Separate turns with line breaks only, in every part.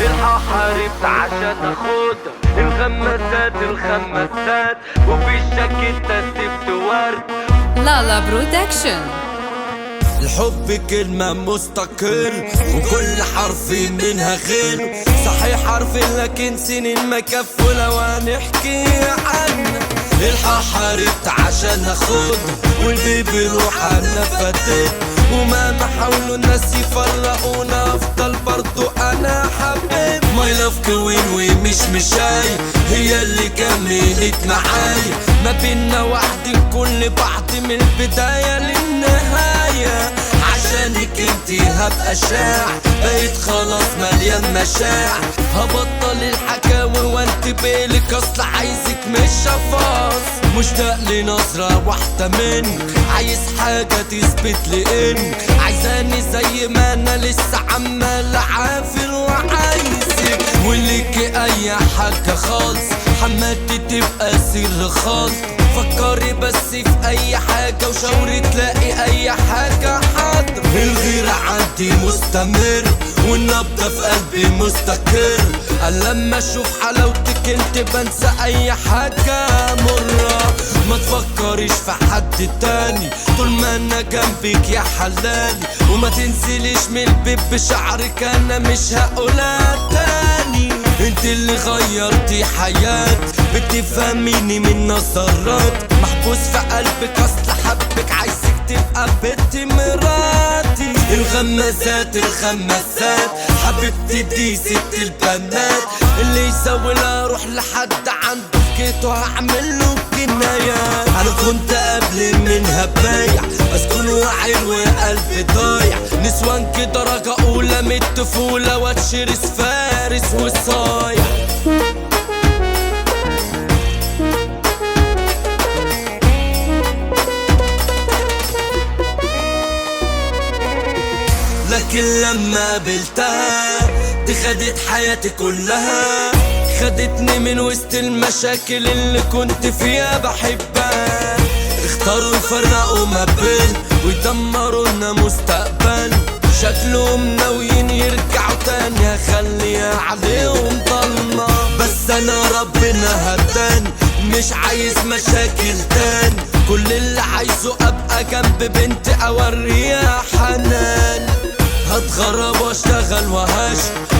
حاربت عشان اخدها الخمسات وفي الشاكيتة سبت ورد.
لالا برودكشن.
الحب كلمة مستقل وكل حرف منها خير، صحيح حرف لكن سنين ما كفوا لو هنحكي عنها. حاربت عشان اخد والبيبي روح انا فتت، ومهما حاولوا الناس يفرقونا افضل برضو انا حبيت. ماي لاف كوين ومش مشاي هي اللي كملت معاي، ما بينا وحدي كل بعض من البداية للنهاية. عشانك انتي هبقى شاعر، بقيت خلاص مليان مشاعر، هبطل الحكاوي وانت بالك اصل عايزك مش شفاص. مشتاق لنظرة واحدة منك، عايز حاجة تثبت لي انك عايزاني زي ما انا لسه عمال عافر وعايزك. وليكي اي حاجة خالص حماتي تبقى سر خالص، فكري بس في اي حاجة وشاوري تلاقي اي حاجة حاضر. الغيرة عندي مستمر والنبضة في قلبي مستقر، لما اشوف حلاوتك انت بنسى اي حاجة مرة. ما تفكريش في حد تاني طول ما انا جنبك يا حلالي، وما تنسليش من البيب بشعرك انا مش هقولها تاني. انت اللي غيرتي حياتي بتفهميني من نظرات، محبوس في قلبك اصل حبك عايزك تبقى بنت مراتي. الخمسات حبيبتي دي ست البنات، اللي يسوي لا اروح لحد عنده في كيته هعمله كنايات. انا كنت قبل منها بايع بس كل واعي وقلبي ضايع، نسوان كده درجة اولى من الطفولة واتشرس فارس وصايع. لكن لما قابلتها دي خدت حياتي كلها، خدتني من وسط المشاكل اللي كنت فيها بحبها. اختاروا يفرقوا ما بين ويدمروا لنا مستقبل، شكلهم ناويين يرجعوا تاني هخليها عليهم ضلمة. بس انا ربنا هداني مش عايز مشاكل تاني، كل اللي عايزه ابقى جنب بنتي اوريها حنان. هتغرب واشتغل وهش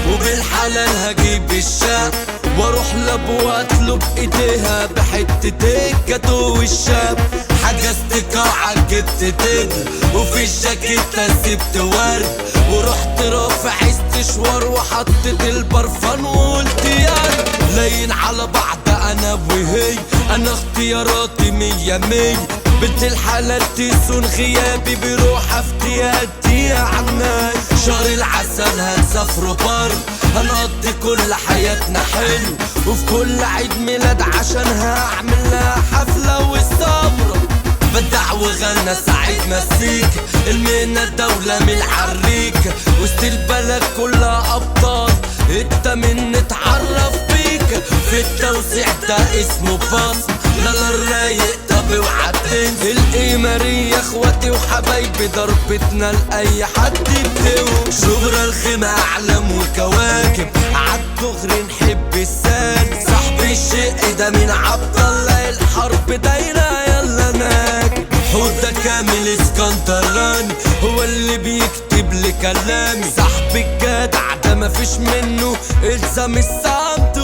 وبالحلال هجيب الشقة، واروح لابوها اطلب ايديها بحتة الجاتو والشاب. حجزت قاعة جبت دبل وفي الجاكيتة سبت ورد، ورحت رافع استشوار وحطيت البرفان وقلت يا لاين على بعض انا وهي، انا اختياراتي مية مية. بنت الحلال تسون غيابي بروح افتياتي عناي. شهر العسل هنسافروا بر، هنقضي كل حياتنا حلو، وفي كل عيد ميلاد عشان هعمل لها حفلة والصبرة. بدع وغنى سعيد مسيك، المهنة الدولة من العريكة، وسط البلد كلها ابطال انت من نتعرف بيك. في التوسيع ده اسمه بصم، لالا الرايق طب اوعى تنسى القمرية اخواتي وحبايبي، ضربتنا لأي حد بتوم. شجرة الخيمة اعلام وكواكب عالدغري نحب السالك، صاحبي الشق ده من عبد الله الحرب دايرة يلا ناك. حوده كامل اسكندراني هو اللي بيكتب لي كلامي، صاحبي الجدع ده مفيش منه الزم الصمت